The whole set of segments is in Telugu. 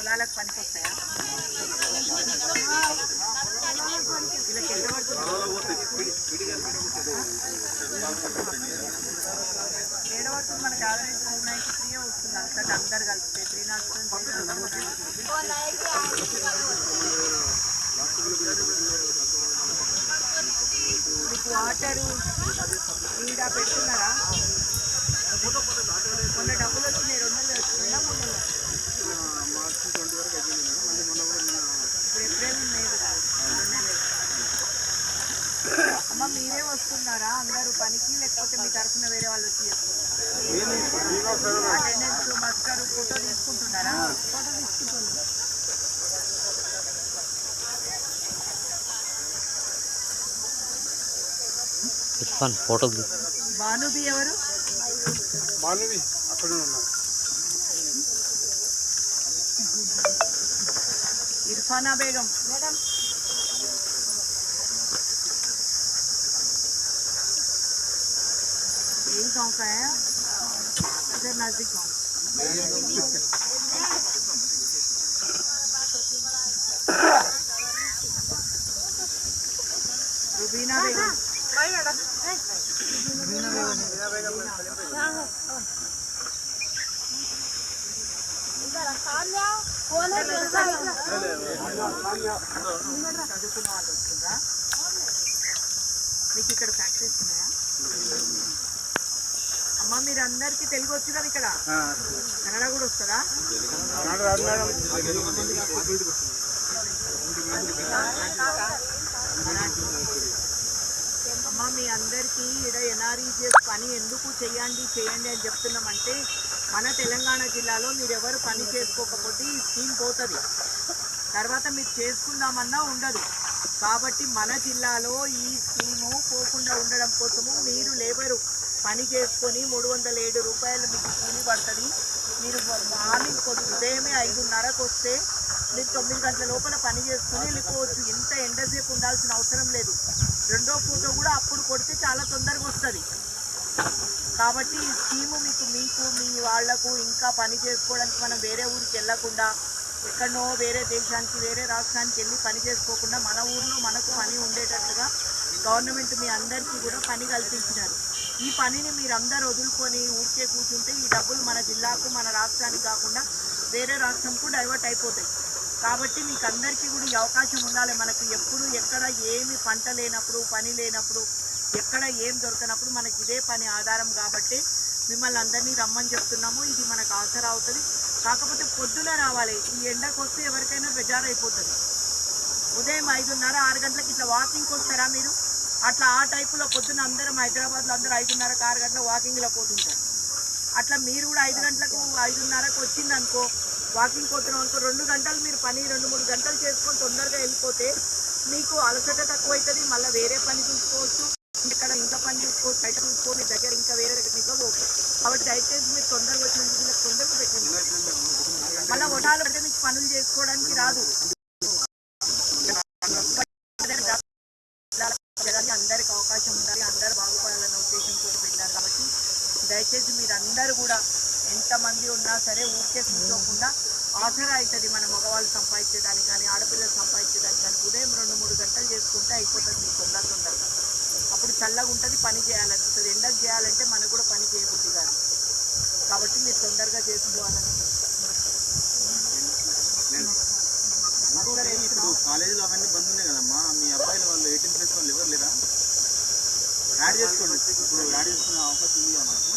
పొలాలకు పనికొస్తాయా? వీళ్ళకి ఎంత పడుతుంది? 7 పడుతుంది. మనకి యావరేజ్ 293 వస్తుంది. అంతటా అందరు కలిపితే 307. మీకు వాటరు నీడ పెడుతున్నారా? మొన్న డబ్బులు వచ్చినాయి, 200 వచ్చినాయా? మార్చి 20 వరకు అయిపోయింది. ఇప్పుడు ఏప్రిల్ మే అమ్మ మీరే వస్తున్నారా అందరూ పనికి, లేకపోతే మీ తరఫున వేరే వాళ్ళు వచ్చి చేస్తున్నారు? అటెండెన్స్ మస్కరు ఫోటో తీసుకుంటున్నారా? ఫోటో తీసుకుంటున్నారు. ఫోటో భానుబి ఎవరు? భానుబి అక్కడ ఉన్నారు. इरफाना बेगम मैडम यही गाँव का है, इधर नजदीक गाँव। रुबीना बेगम చదువుకున్న వాళ్ళు వస్తుందా? మీకు ఇక్కడ ఫ్యాక్టరీస్ ఉన్నాయా? అమ్మ మీరు అందరికీ తెలుగు వచ్చు కదా? ఇక్కడ కన్నడ కూడా వస్తుందా? అమ్మ మీ అందరికీ ఇక్కడ ఎన్ఆర్ఈజిఎస్ పని ఎందుకు చేయండి అని చెప్తున్నామంటే, మన తెలంగాణ జిల్లాలో మీరు ఎవరు పని చేసుకోకపోతే ఈ స్కీమ్ పోతుంది. తర్వాత మీరు చేసుకుందామన్నా ఉండదు. కాబట్టి మన జిల్లాలో ఈ స్కీము పోకుండా ఉండడం కోసము మీరు లేబరు పని చేసుకొని 307 రూపాయలు మీకు కూలి పడుతుంది. మీరు మార్నింగ్ ఉదయమే 5:30కు వస్తే మీరు 9 గంటల లోపల పని చేసుకుని వెళ్ళిపోవచ్చు. ఇంత ఎండసేపు ఉండాల్సిన అవసరం లేదు. రెండో ఫోటో కూడా అప్పుడు కొడితే చాలా తొందరగా వస్తుంది. కాబట్టి ఈ స్కీము మీకు మీ వాళ్లకు ఇంకా పని చేసుకోవడానికి మనం వేరే ఊరికి వెళ్ళకుండా, ఎక్కడనో వేరే దేశానికి వేరే రాష్ట్రానికి వెళ్ళి పని చేసుకోకుండా మన ఊర్లో మనకు పని ఉండేటట్టుగా గవర్నమెంట్ మీ అందరికీ కూడా పని కల్పించినారు. ఈ పనిని మీరు అందరు వదులుకొని ఊరికే కూర్చుంటే ఈ డబ్బులు మన జిల్లాకు మన రాష్ట్రానికి కాకుండా వేరే రాష్ట్రంకు డైవర్ట్ అయిపోతాయి. కాబట్టి మీకు అందరికీ కూడా ఈ అవకాశం ఉండాలి. మనకు ఎప్పుడు ఎక్కడ ఏమి పంట లేనప్పుడు, పని లేనప్పుడు, ఎక్కడ ఏం దొరకనప్పుడు మనకి ఇదే పని ఆధారం. కాబట్టి మిమ్మల్ని అందరినీ రమ్మని చెప్తున్నాము. ఇది మనకు ఆసరా అవుతుంది. కాకపోతే పొద్దున రావాలి. ఈ ఎండకు వస్తే ఎవరికైనా బెజారైపోతుంది. ఉదయం 5:30 6 గంటలకు ఇట్లా వాకింగ్కి వస్తారా మీరు? అట్లా ఆ టైపులో పొద్దున అందరం హైదరాబాద్లో అందరూ 5:30 6 గంటల వాకింగ్లో పోతుంటారు. అట్లా మీరు కూడా 5 గంటలకు 5:30కు వచ్చిందనుకో, వాకింగ్ పోతున్నాం అనుకో, 2 గంటలు మీరు పని 2-3 గంటలు చేసుకొని తొందరగా వెళ్ళిపోతే మీకు అలసట తక్కువ అవుతుంది. మళ్ళీ వేరే పని చూసుకోవచ్చు, ఇక్కడ ఇంకా పని చూసుకోవచ్చు, బయట చూసుకో, మీ దగ్గర ఇంకా వేరే దగ్గర పోవచ్చు. కాబట్టి దయచేసి మీరు తొందరగా వచ్చిన వీళ్ళకి తొందరగా పెట్టండి. మళ్ళీ వడాలు అంటే మీకు పనులు చేసుకోవడానికి రాదు. అందరికి అవకాశం ఉండాలి, అందరు బాగుపడాలన్న ఉద్దేశంతో పెట్టారు. కాబట్టి దయచేసి మీరు అందరూ కూడా ఎంతమంది ఉన్నా సరే ఊరికే కూర్చోకుండా ఆసరా అవుతుంది. మన మగవాళ్ళు సంపాదించేదానికి కానీ ఆడపిల్లలు సంపాదించేదానికి కానీ ఉదయం 2-3 గంటలు చేసుకుంటే అయిపోతుంది మీకు తొందరగా. అప్పుడు చల్లగా ఉంటుంది, పని చేయాలనిపిస్తుంది. ఎండకు చేయాలంటే మనకు కూడా పని చేయబుద్ధి కాదు. కాబట్టి మీరు తొందరగా చేసుకోవాలని. ఇప్పుడు కాలేజీలో అవన్నీ బంద్ ఉన్నాయి కదమ్మా, మీ అబ్బాయిలు వాళ్ళు 18+ వాళ్ళు ఎవరు లేరా? యాడ్ చేసుకోండి. ఇప్పుడు యాడ్ చేసుకునే అవకాశం ఉంది కదా మనకు.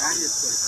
యాడ్ చేసుకోండి.